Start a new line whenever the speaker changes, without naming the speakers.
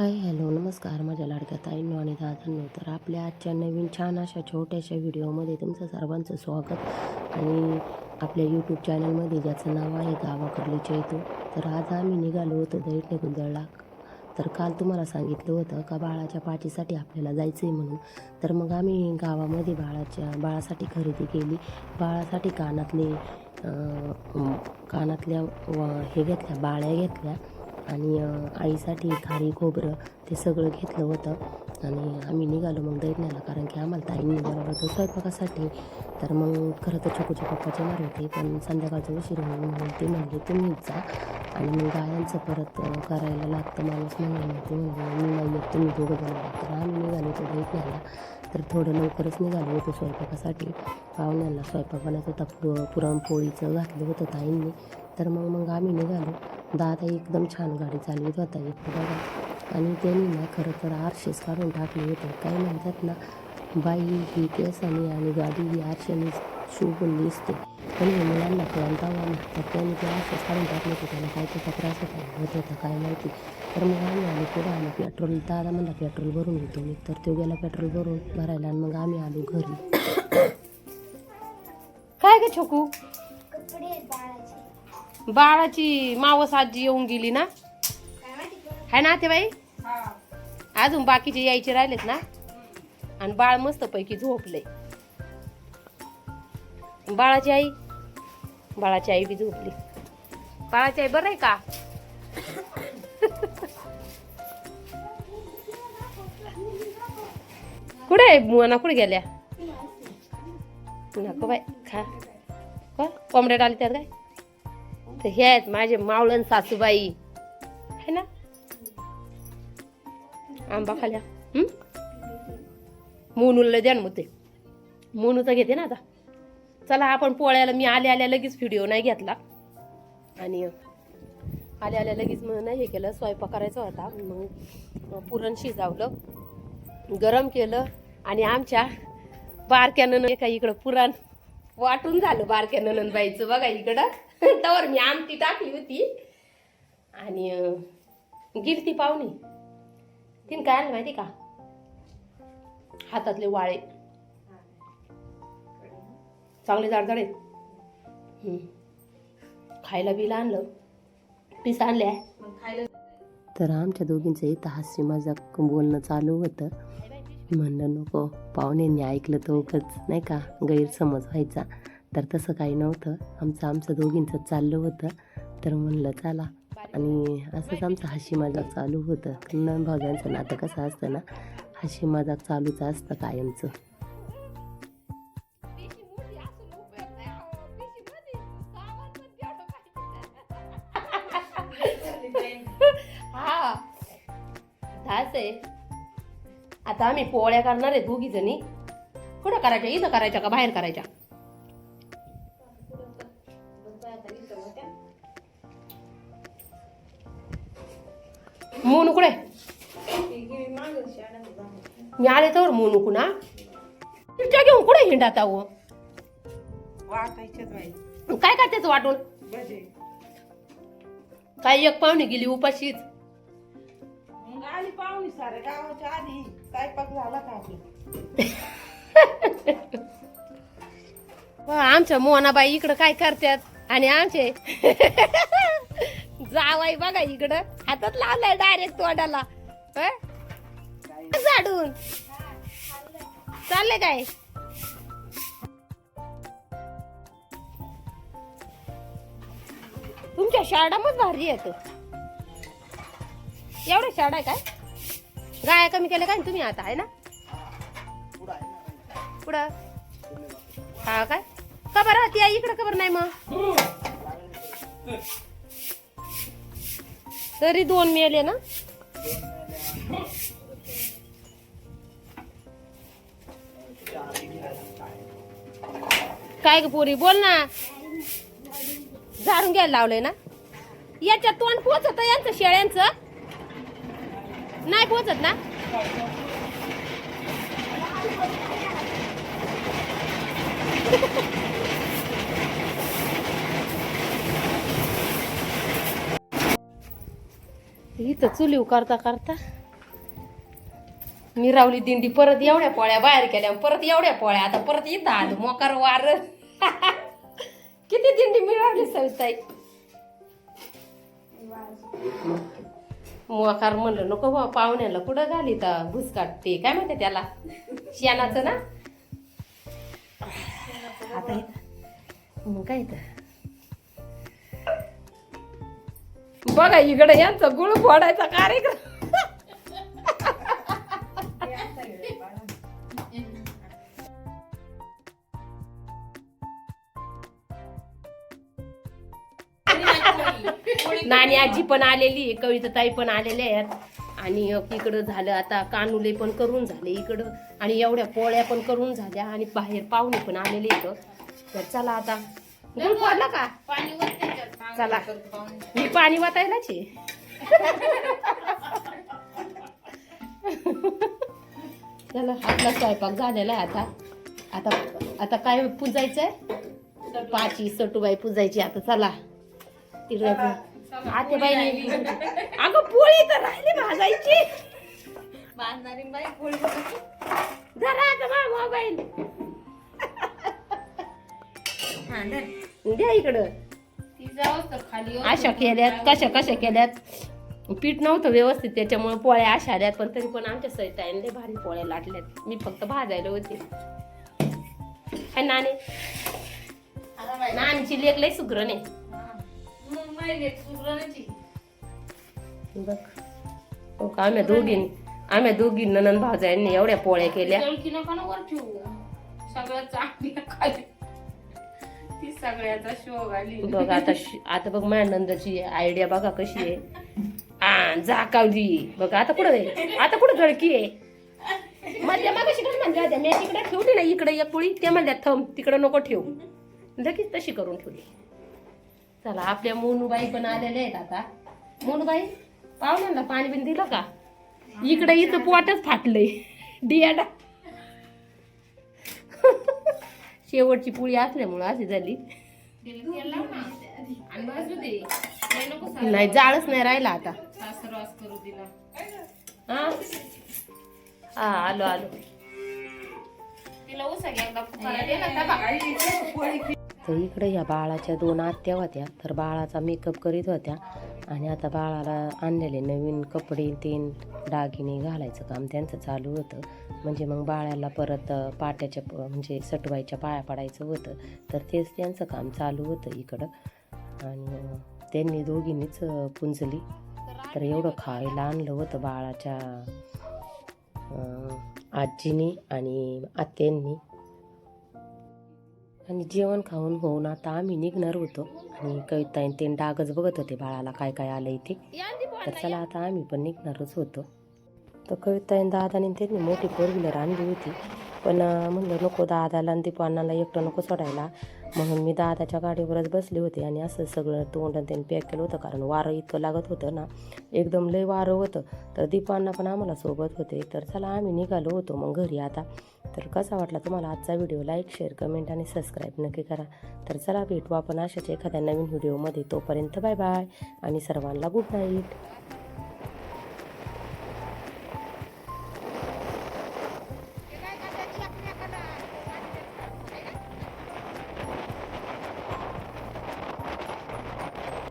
Hi hello नमस्कार माझ्या लाडक्या ताईंनो आणि दादांनो. तर आपल्या आजच्या नवीन छान अशा छोट्याशा व्हिडिओमध्ये तुमचं सर्वांचं स्वागत. आणि आपल्या यूट्यूब चॅनलमध्ये ज्याचं नाव आहे गावाकडली चैतू. तर आज आम्ही निघालो होतो दैठणे गुंजळला. तर काल तुम्हाला सांगितलं होतं का बाळाच्या पाठीसाठी आपल्याला जायचं आहे म्हणून. तर मग आम्ही गावामध्ये बाळासाठी खरेदी केली. बाळासाठी कानातल्या हे घेतल्या, बाळ्या घेतल्या आणि आईसाठी खारी खोबरं ते सगळं घेतलं होतं. आणि आम्ही निघालो मग दैठण्याला, कारण की आम्हाला ताईंनी बोलावलं होतं स्वयंपाकासाठी. तर मग खरं तर छोकूचे पप्पा येणार होते, पण संध्याकाळचं उशीर होईल म्हणून ते म्हणले तुम्हीच जा. आणि मग गायांचं परत करायला लागतं, माणूस म्हणून ते म्हणले मी नाही येत, तुम्ही दोघं जण जा. तर आम्ही निघालो होतो दैठण्याला. तर थोडं लवकरच निघालो होतो स्वयंपाकासाठी. पाहुण्यांना स्वयंपाक बनायचं होता, पुरणपोळीचं घातलं होतं ताईंनी. तर मग आम्ही निघालो. दादा एकदम छान गाडी चालवत होता इकडे बघा. आणि त्यांनी ना खरं तर आरशेच काढून टाकले होते. काय म्हणतात ना, बाई ही केसाने आणि गाडी ही आरशाने शोभून दिसते. पण हे मुलांना कळता ना, तर त्यांनी ते आरशेच काढून टाकले होते. त्याला काय त्याचा त्रास होत होता काय माहिती. तर मग आम्ही आलो पुढं आणि पेट्रोल, दादा म्हणला पेट्रोल भरून घेतो मी. तर तो गेला पेट्रोल भरायला आणि मग आम्ही आलो घरी.
काय ग छोकू, बाळाची मावस आजी येऊन गेली ना, है ना ते बाई. अजून बाकीचे यायचे राहिलेत ना. आणि बाळ मस्त पैकी झोपले. बाळाची आई बी झोपली. बाळाची आई बरं आहे का? कुठे आहे मुआना, कुठे गेल्या? नको बाई खा. कोंबड्या आली त्यात काय. तर हे आहेत माझे मावळण सासूबाई, है ना. आंबा खाल्या. मोनूला द्या ना मग, ते मोनूचा घेते ना आता. चला आपण पोळ्याला, मी आल्या लगेच व्हिडिओ नाही घेतला. आणि आल्या लगेच मग नाही हे केलं, स्वयंपाक करायचा होता. मग पुरण शिजावलं, गरम केलं. आणि आमच्या बारक्या नणंद का इकडं पुरण वाटून झालं. बारक्या नणंदबाईचं बघा इकडं. तवर मी आमटी टाकली होती. आणि गेली ती पाहुणी. तिने काय आणलं माहिती का, हातातले वाळे चांगले जाडजाड आहेत. खायला बिल आणलं, पीस आणल्या.
तर आमच्या दोघींचं इथं हास्य मजाक बोलणं चालू होतं. म्हणलं नको, पाहुण्यांनी ऐकलं तर उगाच नाही का गैरसमज व्हायचा. तर तसं काही नव्हतं, आमचं दोघींचं चाललं होतं. तर म्हणलं चला. आणि असंच आमचं हसी मजाक चालू होतं. नंद भावजांचं नातं कसं असतं ना, हसी मजाक चालूच असतं कायमचं.
हा धास आहे. आता आम्ही पोळ्या करणार आहे दोघी जणी. कुठं करायच्या, इथं करायच्या का बाहेर करायच्या? मोनू कुठे? मी आले तर मोनू कुणा तिच्या घेऊन कुठे हिंडात आहो? काय करतेच वाटून? काय एक पाहुणी गेली उपाशीच.
आली पाहुणी सारे गावाच्या आधी स्वयंपाक झाला का
आमच्या मोनाबाई इकडं काय करतात. आणि आमचे जावाई बघा इकडं हातात लावलाय डायरेक्ट तोंडाला. झाडून चालले काय? तुमच्या शाळा मग भारी येतो. एवढ्या शाळा आहे काय? गाया कमी केल्या काय तुम्ही आता, आहे ना? पुढं हा काय खबर राहते इकडं, खबर नाही मग. तरी 2 मेले ना. काय ग पोरी बोल ना. झाडून घ्यायला लावलंय ना. याच्यात तोंड पोचत यांचं शेळ्यांचं नाही पोचत ना. इथं चुलीव करता करता मिरावली दिंडी परत एवढ्या पोळ्या बाहेर केल्या परत एवढ्या पोळ्या आता परत इथं आलो मोकार वार किती दिंडी मिळवली सविताई मोकार म्हणलं नको बा पाहुण्याला कुठं घाली तर भुसकाट ते काय म्हणते त्याला शेणाचं ना आता मग काय तर बघा इकडे यांचा गुळ फोडायचा कार्यक्रम नानी आजी पण आलेली आहे कविता ताई पण आलेल्या आहेत आणि इकडं झालं आता कानुले पण करून झाले इकडं आणि एवढ्या पोळ्या पण करून झाल्या आणि बाहेर पाहुणे पण आलेले इथं तर चला आता गुळ फोडला का चला मी पाणी वाटायलाच आहे चला आपला स्वयंपाक झालेला आहे आता आता आता काय पुजायचंय पाची सटूबाई पुजायची आता चला तिकडे आते बाई अगं पोळी तर राहिली भाजायची जरा आता मोबाईल द्या इकडं अशा केल्यात कशा केल्यात पीठ नव्हतं व्यवस्थित त्याच्यामुळे पोळ्या अशा आल्यात पण तरी पण आमच्या सहिताईने भारी पोळ्या लाटल्यात मी फक्त भाजायला होते काय नाणे नानीची लेक लय सुग्रण आहे बघ हो का आम्ही दोघी ननंद भावजाईंनी एवढ्या पोळ्या केल्या बघ आता बघ माझ्या नंदची आयडिया बघा कशी आहे झाकावली बघ आता कुठं गळकी आहे मधल्या मागाशी कसं म्हणल्या होत्या मी तिकडे ठेवली ना इकडे एक पोळी त्या म्हणल्या थंब तिकडे नको ठेवू लगेच तशी करून ठेवली चला आपल्या मोनूबाई पण आलेल्या आहेत आता मोनूबाई पाहुण्यांना पाणी बिन दिलं का इकडे इथं पोटच फाटलंय डियाडा शेवटची पोळी असल्यामुळं अशी झाली नाही जाळच नाही राहिला आता हा आलो तर इकडे या बाळाच्या 2 आत्या होत्या तर बाळाचा मेकअप करीत होत्या आणि आता बाळाला आणलेले नवीन कपडे तीन दागिने घालायचं काम त्यांचं चालू होतं म्हणजे मग बाळाला परत पाट्याच्या म्हणजे सटवायच्या पाया पडायचं होतं तर तेच त्यांचं काम चालू होतं इकडं आणि त्यांनी दोघींनीच पुंजली तर एवढं खायला आणलं होतं बाळाच्या आजीनी आणि आत्यांनी आणि जेवण खाऊन होऊन आता आम्ही निघणार होतो आणि कविताईन ते डागच बघत होते बाळाला काय काय आलं इथे तर चला आता आम्ही पण निघणारच होतो तर कविताईन दादाने त्यांनी मोठी 4 व्हीलर आणली होती पण म्हणलं नको दादाला आणि दीपांनाला एकटं नको सोडायला म्हणून मी दादाच्या गाडीवरच बसले होते आणि असं सगळं तोंड त्यांनी पॅक केलं होतं कारण वारं इतकं लागत होतं ना एकदम लय वारं होतं तर दीपांना पण आम्हाला सोबत होते तर चला आम्ही निघालो होतो मग घरी आता तर कसा वाटला तुम्हाला आजचा व्हिडिओ लाईक शेअर कमेंट आणि सबस्क्राईब नक्की करा तर चला भेटू आपण अशाच एखाद्या नवीन व्हिडिओमध्ये तोपर्यंत बाय बाय आणि सर्वांना गुड नाईट